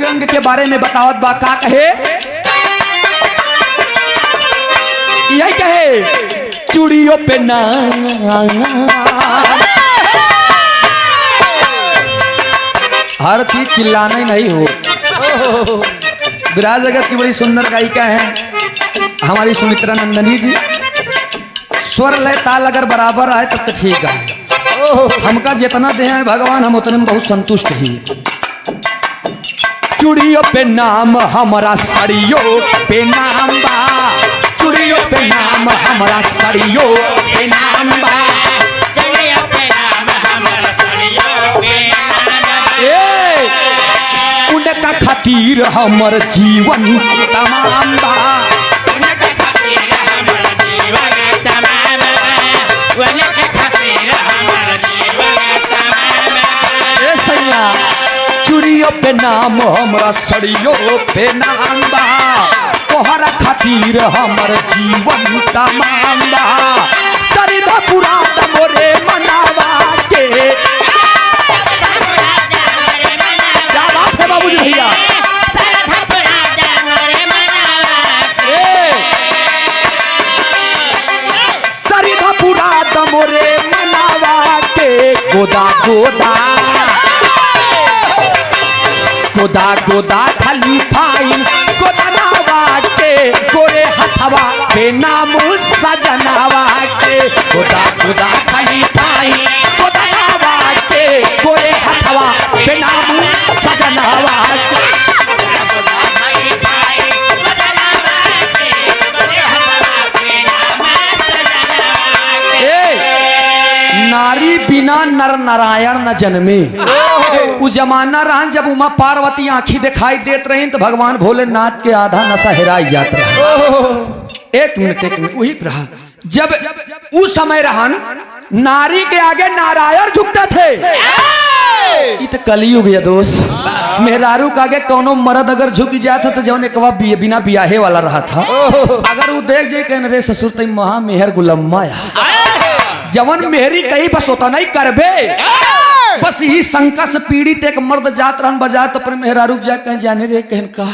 अंग अंग के बारे में बतावत बा। का कहे, यही कहे चूड़ियों पे नाम, हर चीज चिल्लाना ही नहीं हो। विराट जगत की बड़ी सुंदर गायिका है हमारी सुमित्रा नंदनी जी। स्वर लय ताल अगर बराबर आए तब तो ठीक है। हमका जितना दे है भगवान हम उतने में बहुत संतुष्ट ही। चूड़ियों पे नाम हमारा सड़ियों पे नाम बा, चूड़ियों पे नाम हमारा सड़ियों पे नाम बा, चूड़ियों पे नाम हमारा सड़ियों पे नाम बा। उनका खातिर हमर जीवन तमाम बा, उनका खातिर हमर जीवन तमाम बा, उनका खातिर हमर जीवन तमाम बा। ए सैया चूड़ियों पे नाम हमरा सड़ियों पे नाम बा, तोहरा खातिर हमर जीवन तमाम बा। सरिदा पूरा मोरे मनावा के, क्या बात है बाबूजी भैया। सरिदा पूरा मोरे मनावा के, गोदा गोदा गोदा गोदा खाली फाइन गोदा नावा के, गोरे हथवा पे नाम सजनावा के, गोदा गोदा खाली फाइन गोदा नावा के, गोरे हथवा पे नाम सजनावा के। नारी बिना नर नारायण न जन्मे। वो जमाना रहा जब उमा पार्वती आंखी दिखाई देत रही तो भगवान भोलेनाथ के आधा नशा हेराई जात रहा। एक मिनट वही रहा जब उस समय रहन नारी के आगे नारायण झुकते थे। इत कलयुग है दोस्त। मेहरारू के आगे कोनो मर्द अगर झुक जाता तो जौन एक बिना बियाहे वाला रहा था, अगर वो देख जाए कहने रे ससुर तई महा मेहर गुलम्मा जवन मेहरी कहीं बस होता नहीं करबे। बस यही शंका से पीड़ित एक मर्द जात रहन बाजार तो अपने मेहरारू जा कहीं जाने रे कहन का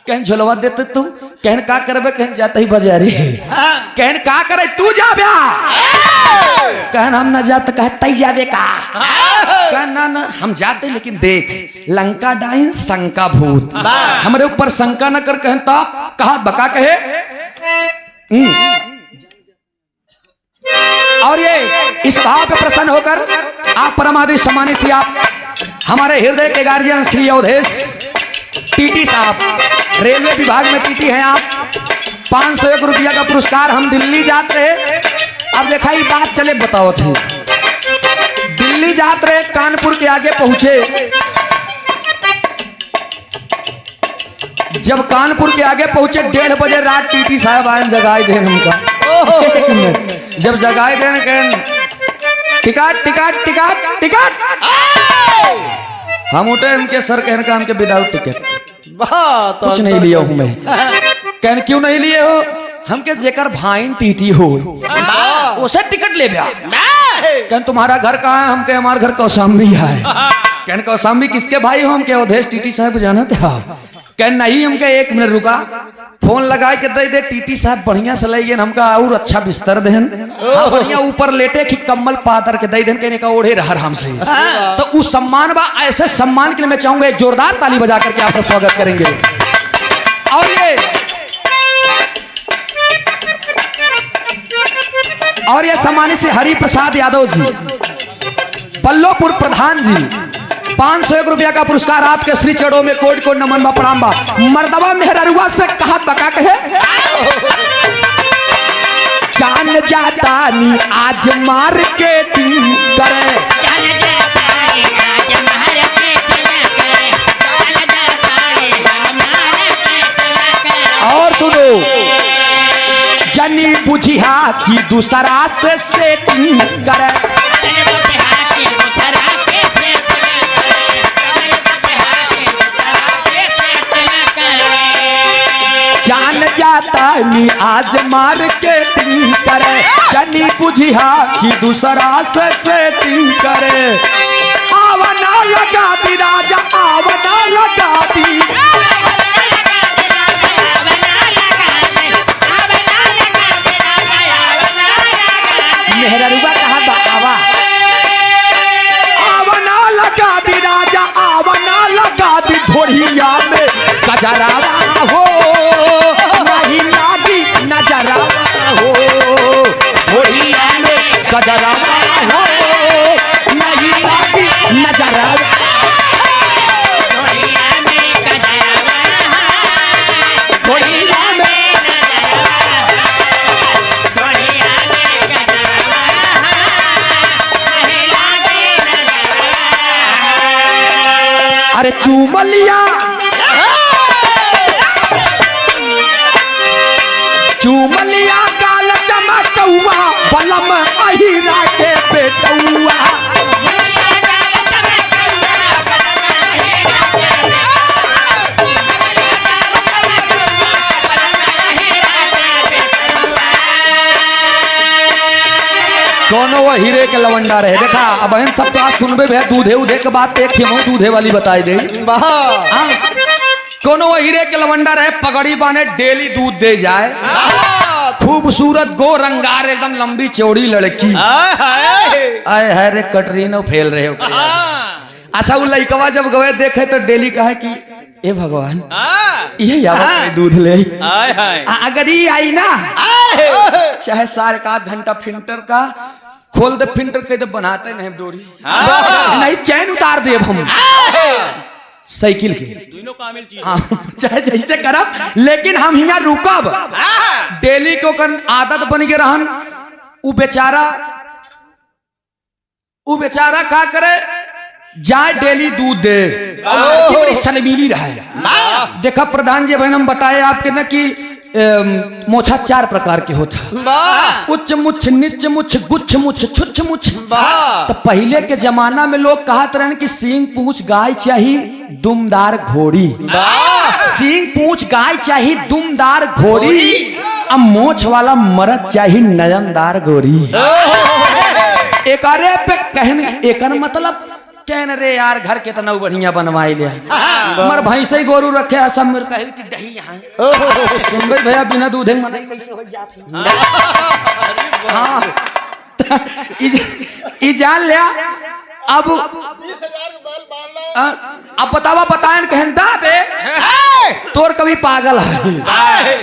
कहन झोलवा देते तू कहन का करबे कहन जाते ही बाजारी कहन का करे तू जा ब्या कहन हम ना जाते कह तई जावे का कहन ना ना हम जाते लेकिन देख लंका डाइन शंका भूत हमारे ऊपर शंका न कर कहन ता कहा बका कहे। और ये इस भाव पे प्रसन्न होकर आप परमादि सम्मानित से आप हमारे हृदय के गार्जियन श्री अवधेश टीटी साहब रेलवे विभाग में टीटी हैं आप 501 रुपया का पुरस्कार। हम दिल्ली जाते रहे। अब देखा ये बात चले बताओ थे दिल्ली जाते रहे कानपुर के आगे पहुंचे। जब कानपुर के आगे पहुंचे 1:30 बजे रात टीटी साहब आए जगाए दे हमका। जब जगाए देने के टिकट टिकट टिकट टिकट हम उठे उनके सर कहने का हमके विदाउट टिकट कुछ नहीं लिया हूं मैं। कहने क्यों नहीं लिए हो हमके जेकर भाई टीटी हो उसे टिकट ले गया। कहने तुम्हारा घर कहाँ है हमके हमारा घर कौशाम्बी है। कहने कौशाम्बी किसके भाई हो हमके अवधेश टीटी साहब जाना था। कहने नहीं हमके 1 मिनट रुका फोन लगाए के दे दे टीटी साहब बढ़िया से लाइए हमका और अच्छा बिस्तर देन बढ़िया ऊपर लेटे कि कम्बल पातर के दे देन कहने का ओढ़े रहा हमसे। तो उस सम्मान बा ऐसे सम्मान के लिए मैं चाहूंगा जोरदार ताली बजा करके आप सब स्वागत करेंगे। और ये सम्मानित से हरि प्रसाद यादव जी पल्लोपुर प्रधान जी 501 रुपया का पुरस्कार आपके श्री चरणों में कोट कोट नमन बा प्रणाम बा। मर्दबा मेहरारुआ से कहा बका कहे जान जाता नी आज मार के करे और सुनो जनी बुझिया की दूसरा से सेटिंग करे जान जाता नी आज मार के करे जनी बुझिया की दूसरा से सेटिंग करे आवना लगा दी राजा आवना लगा दी घोड़िया में गजरावा हो, नहीं लागी नजरावा हो, घोड़िया में गजरावा हो, नहीं लागी नजरावा। अरे चूमलिया चूमलिया काल चमकौआ बलम अहिरा के बेटौआ। दोनों वो हीरे के लवंडा रहे। देखा अब हम सब तो आज सुनबे भैया दूधे उधे के बात एक खेमो दूधे वाली बताई दे। दोनों वो हीरे के लवंडा रहे, पगड़ी बाने डेली दूध दे जाए, खूबसूरत गो रंगार एकदम लंबी चौड़ी लड़की। आए है रे कटरीनो फेल रहे हो। अच्छा वो लड़कवा जब गए देखे तो डेली कहे कि ए भगवान ये दूध ले अगर ये आई ना चाहे सारे का घंटा फिल्टर का खोल दे, फिल्टर कह दे बनाते नहीं डोरी नहीं चैन उतार दे हम साइकिल के चाहे जैसे करब, लेकिन हम यहाँ रुकब। डेली को कर आदत बन के रहन। वो बेचारा का करे जाए डेली दूध दे, बड़ी शर्मीली रहे। देखा प्रधान जी बहन हम बताए आपके ना कि मोछा 4 प्रकार के होता, उच्च मुछ, निच मुछ, गुच्छ मुछ, छुच्छ मुछ। तो पहले के जमाना में लोग कहते रहे कि सींग पूछ गाय चाहिए दुमदार घोड़ी, सींग पूछ गाय चाहिए दुमदार घोड़ी, अब मोछ वाला मर्द चाहिए नयनदार गोरी। एक पे कहने एक मतलब कहन रे यार घर के तना बढ़िया बनवाई ले मर भैंसे गोरू रखे सब मेरे कहे कि दही यहाँ सुन भाई भैया बिना दूधे मनाई कैसे हो जाती। हाँ ई जान लिया। अब 20,000 अब बतावा बताएं कहन बे तोर कभी पागल है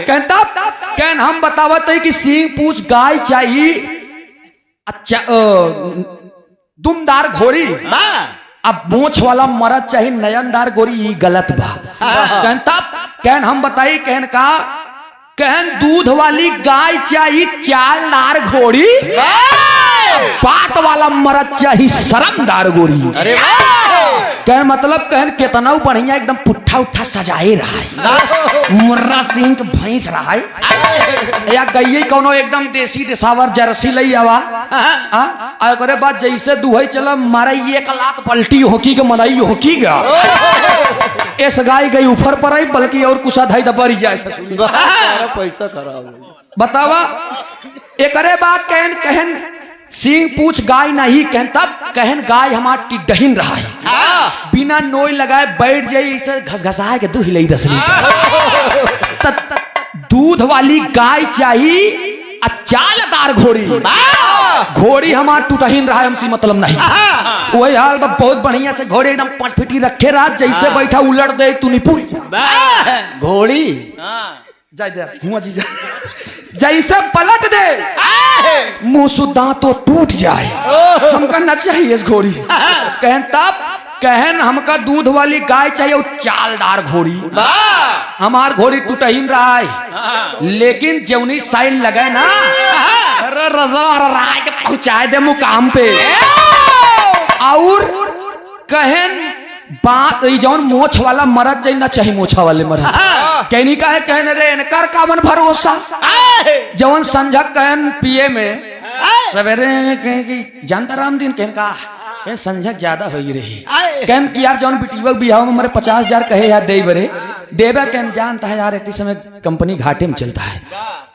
कहता कहन हम बतावत है कि सींग पूछ गाय चाहिए अच्छा दुमदार घोड़ी, अब मोछ वाला मरद चाहिए नयनदार गोरी, ये गलत बा। कहन हम बताई कहन का कहन दूध वाली गाय चाहिए चालदार घोड़ी, बात वाला मरद चाहिए शर्मदार गोरी। अरे कहन मतलब कहन कितना बढ़िया एकदम पुट्ठा उठा सजाए रहा है, मुर्रा सिंह के भैंस रहा है या गई कोनो एकदम देसी देसावर जर्सी लई आवा अरे बात जैसे दुहई चला मारा 1 लाख पलटी होकी के मनाई होकी गा इस गाय गई ऊपर पर आई बल्कि और कुछ धाई दबरी जाए पैसा खराब बतावा। एक बात कहन कहन सिंह पूछ गाय नहीं कहन तब कहन गाय हमारी डहिन रहा है, बिना नोई लगाए बैठ जाए इसे घसघसाए के दूध ले 10 लीटर। दूध वाली गाय चाहिए चालदार घोड़ी, घोड़ी हमारा टूटहीन रहा है हमसे मतलब नहीं। वही हाल बहुत बढ़िया से घोड़ी एकदम 5 फीटी रखे रहा, जैसे बैठा उलट दे तू निपुण घोड़ी जैसे पलट दे मुंह सुधा तो टूट जाए, हमका न चाहिए इस घोड़ी। कहन तब कहन हमका दूध वाली गाय चाहिए चालदार घोड़ी, हमार घोड़ी टूटहीन रहा है, लेकिन जौनी साइड लगे ना रजा के पहुंचाए दे मुकाम पे। और कहन बात जौन मोछ वाला मरद जाई ना चाहिए मोछा वाले मरद कहनी का है कहन रे इनकर कामन भरोसा। जवन संझक कहन पिए में सवेरे कहे कि जानता राम दिन कहन का कहन संझक ज्यादा हो रही कहन कि यार जौन बिटिया बिहाव में मेरे 50,000 कहे यार दे बरे देवे कहन जानता है यार इतने समय कंपनी घाटे में चलता है,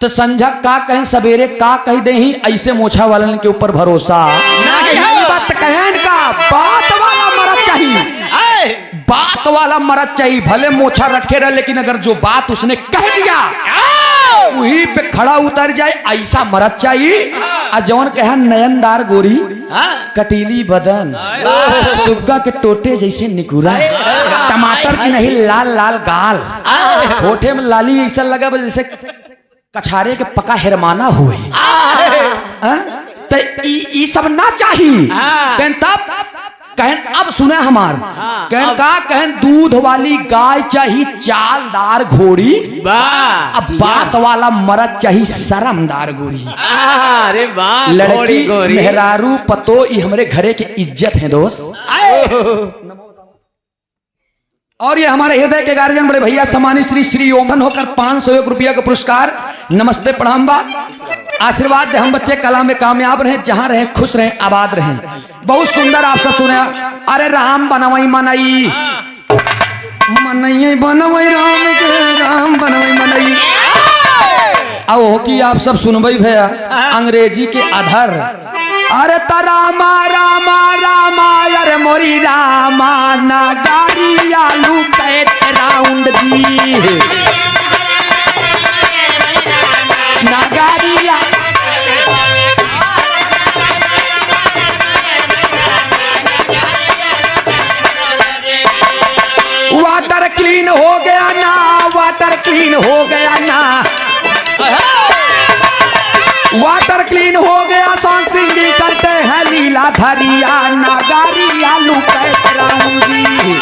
तो संझक का कहें सवेरे का कह दे ही ऐसे मोछा वालन के ऊपर भरोसा बात कहन का बात वाला मरद चाहिए, बात वाला मरद चाहिए भले मोछा रखे रहे, लेकिन अगर जो बात उसने कह दिया वही पे खड़ा उतर जाए ऐसा मरद चाहिए। आ जौन कहा नयनदार गोरी, कटीली बदन, सुग्गा के टोटे जैसे निकुरा, टमाटर की नहीं लाल लाल गाल, होठे में लाली ऐसा लगा जैसे कछारे के पका हिरमाना हुए। तो ई सब ना चाहिए। कहन तब कहन अब सुने हमार कहन का कहन दूध वाली गाय चाहिए, चालदार घोड़ी, अब बात वाला मरद चाहिए शर्मदार गोरी। अरे वाह, लड़की मेहरारू पतो ई हमरे घरे की इज्जत है दोस्त। और ये हमारे हृदय के गार्जियन बड़े भैया सम्मानित श्री ओमन होकर 501 रुपया का पुरस्कार, नमस्ते प्रणाम बा, आशीर्वाद दे हम बच्चे कला में कामयाब रहे, जहां रहे खुश रहे, आबाद रहे। बहुत सुंदर आप सब सुने। अरे राम बनवई मनई मनई बनवई राम के राम बनवई मनई। आओ कि आप सब सुनबई भैया अंग्रेजी के अधर। अरे रामा रामा रामा अरे मोरी रामा ना गाड़ी आलू कैट राउंड दी ना गाड़ी वाटर क्लीन हो गया ना, वाटर क्लीन हो गया ना, वाटर क्लीन हो गया, सॉन्ग सिंगिंग करते हैं लीला धरिया नागारी आलू कैट राऊंगी।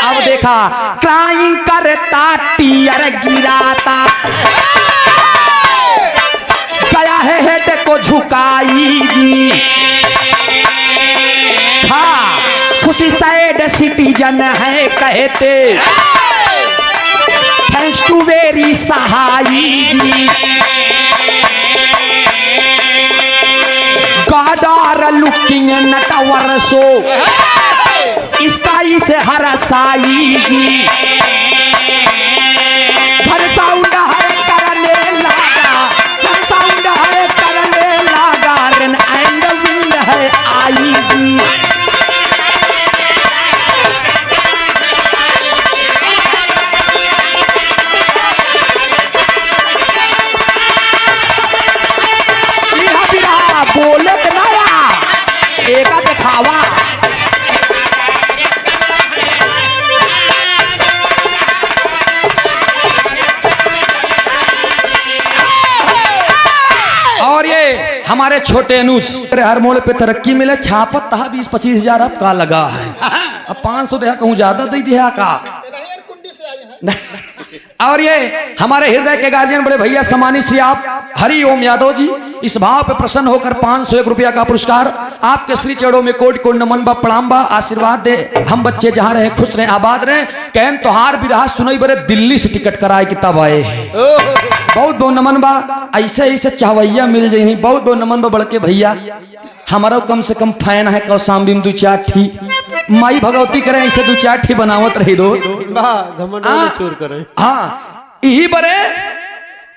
अब देखा क्राइंग करता टीयर गिराता, गया है हेड को झुकाई जी। हाँ खुशी साइड सिटीजन है कहते, थैंक्स टू वेरी सहाई जी। गॉड आर लुकिंग नटवर सो इसका इसे हरसाई जी। हर साउंड है करने लगा, हर साउंड है करने लगा, रेन एंड विंड है आई जी। बोले के नया एक दिखावा। और ये हमारे छोटे अनुज हर मोड़ पे तरक्की मिले, छापत तहा 20-25 हजार अब का लगा है। अब 500 दे कहूँ ज्यादा दे दिया का। और ये हमारे हृदय के गार्जियन बड़े भैया सम्मानित श्री आप हरि ओम यादव जी, इस भाव पे प्रसन्न होकर 501 रुपया का पुरस्कार आपके श्री चरणों में कोटि कोटि नमन बा प्रणाम बा। आशीर्वाद दे हम बच्चे जहां रहे खुश रहे आबाद रहे। कहन तोहार विराह सुनई बरे दिल्ली से टिकट कराए कि तब आए हैं। बहुत बहुत नमन बा, ऐसे ऐसे चावैया मिल जाए। बहुत बहुत नमन बा बड़के भैया, हमारा कम से कम फैन है कौसाम्बी में 2-4 ठी माई भगवती करे, ऐसे 2-4 ठी बनावत रही दो छोड़ करे। हाँ यही बरे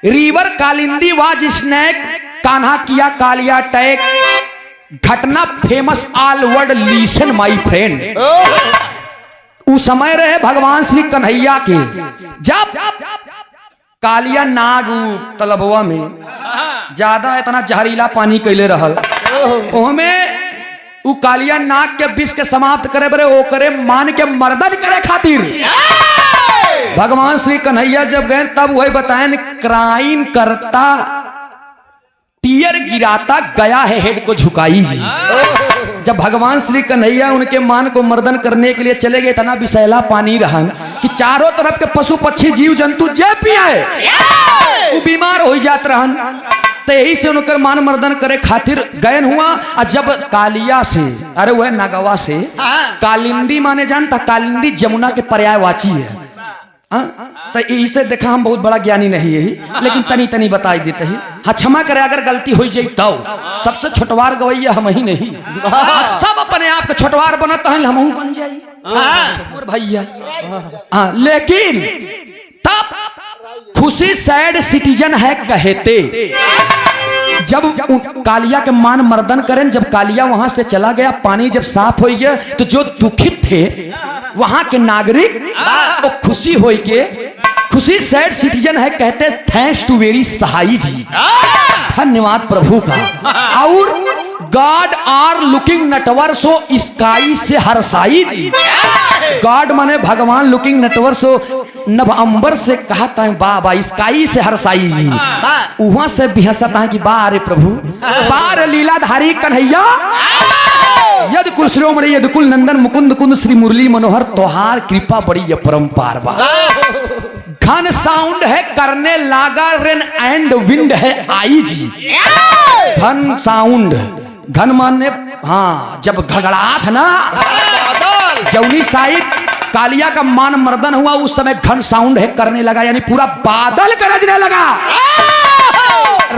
रिवर कालिंदी वाज स्नैक कान्हा किया कालिया टैग, घटना famous all world listen my friend. उस समय रहे भगवान श्री कन्हैया के, जब कालिया नाग तलबवा में ज्यादा इतना जहरीला पानी कैले रहल, ओहमें उ कालिया नाग के विष के समाप्त करे बरे ओकरे मान के मर्दन करे खातिर भगवान श्री कन्हैया जब गए तब वही बताएं क्राइम करता टीयर गिराता, गया है हेड को झुकाई जी। जब भगवान श्री कन्हैया उनके मान को मर्दन करने के लिए चले गए, इतना विषैला पानी रहन कि चारों तरफ के पशु पक्षी जीव जंतु जे पिए वो बीमार हो जात रहन। तो यही से उनकर मान मर्दन करे खातिर गयन हुआ। और जब कालिया से, अरे वह नागवा से कालिंदी माने जानता, कालिंदी जमुना के पर्यायवाची है। तो इसे देखा हम बहुत बड़ा ज्ञानी नहीं है, लेकिन तनी तनी बताई देते हैं। हाँ क्षमा करे अगर गलती हो जाए तो, सबसे छोटवार गवैया हम ही नहीं, सब अपने आप के छोटवार बनत हैं, हम बन जाई और भैया। हाँ लेकिन तब खुशी सैड सिटीजन है कहते, जब कालिया के मान मर्दन करें, जब कालिया वहां से चला गया, पानी जब साफ हो गया, तो जो दुखित थे वहां के नागरिक वो खुशी हो के, खुशी सैड सिटीजन है, कहते थैंक्स टू वेरी सहाई जी, धन्यवाद प्रभु का। और गॉड आर लुकिंग नटवर सो स्काई से हरसाई जी, गॉड माने भगवान, लुकिंग नटवर सो नभ अंबर से कहता है बा स्काई से हरसाई जी, वहां से भी हंसता है कि बा रे प्रभु, बार लीलाधारी कन्हैया, यद कुल श्रोमणी यद कुल नंदन मुकुंद कुंद श्री मुरली मनोहर, तोहार कृपा बड़ी अपरंपार बा। घन साउंड है करने लागा, रेन एंड विंड है आई जी, घन साउंड, घन माने हाँ, जब घगड़ा था ना जौनी साइड कालिया का मान मर्दन हुआ, उस समय घन साउंड है करने लगा, यानी पूरा बादल गरजने लगा।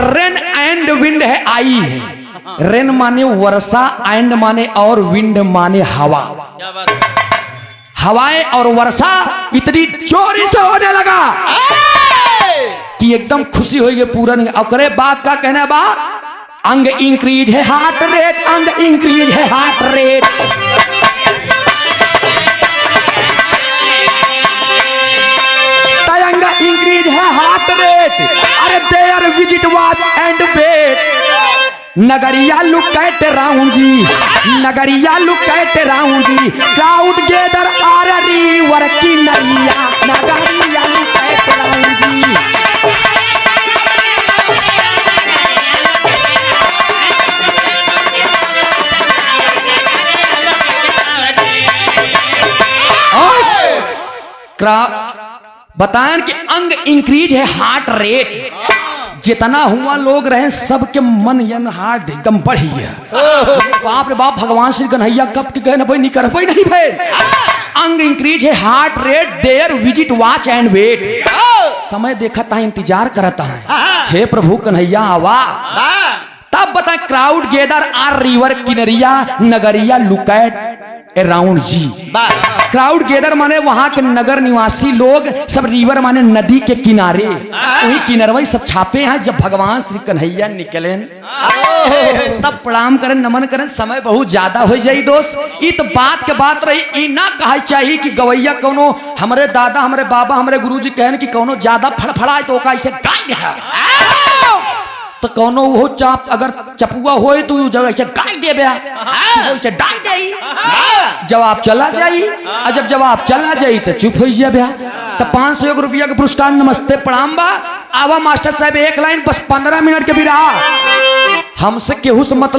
रेन एंड विंड है आई है, रेन माने वर्षा, एंड माने और, विंड माने हवा, हवाएं और वर्षा इतनी जोरी से होने लगा कि एकदम खुशी हो गई पूरा। और बात का कहना बा, अंग इंक्रीज है हार्ट रेट, अंग इंक्रीज है हार्ट रेट, अंग इंक्रीज है हार्ट रेट, अरे there visit watch and wait, नगरिया लुक एट राउंड जी, नगरिया लुक एट राउंड जी, क्राउड गेदर आर रिवर की नरिया, नगरिया लुक एट राउंड जी। बताएं कि अंग इंक्रीज है हार्ट रेट, जितना हुआ लोग रहे सबके मन यन हार्ट एकदम बढ़ी है। बाप रे बाप, भगवान श्री कन्हैया कब के गए ना भाई, नहीं कर पाई नहीं भाई। अंग इंक्रीज है heart rate, there visit watch and wait, समय देखता है, इंतजार करता है, हे प्रभु कन्हैया आवा। तब बता, क्राउड गेदर आर रिवर किनरिया, नगरिया लुकैट अराउंड जी, क्राउड गेदर माने वहां के नगर निवासी लोग सब, रिवर माने नदी के किनारे, वही किनारवई सब छापे हैं। जब भगवान श्री कन्हैया निकले तब प्रणाम करें, नमन करें, समय बहुत ज्यादा हो जाई दोस्त। इत बात के बात रही, ई ना कहा चाहिए कि गवैया कोनो हमारे दादा हमारे बाबा हमारे गुरुजी कहन कि कोनो ज्यादा फड़फड़ाए तो ओका ऐसे गाय दे, तो कोनो वो चाप अगर चपुआ होए तो जब ऐसे गाय दे बया, ऐसे डाल दे, जवाब चला जाई, और जब जवाब चला जाई तो चुप हो जाए बया। तो 500 रुपया के पुरस्कार, नमस्ते प्रणाम बा। आवा मास्टर साहब एक लाइन बस 15 मिनट के भी रहा, हमसे केहू से मतलब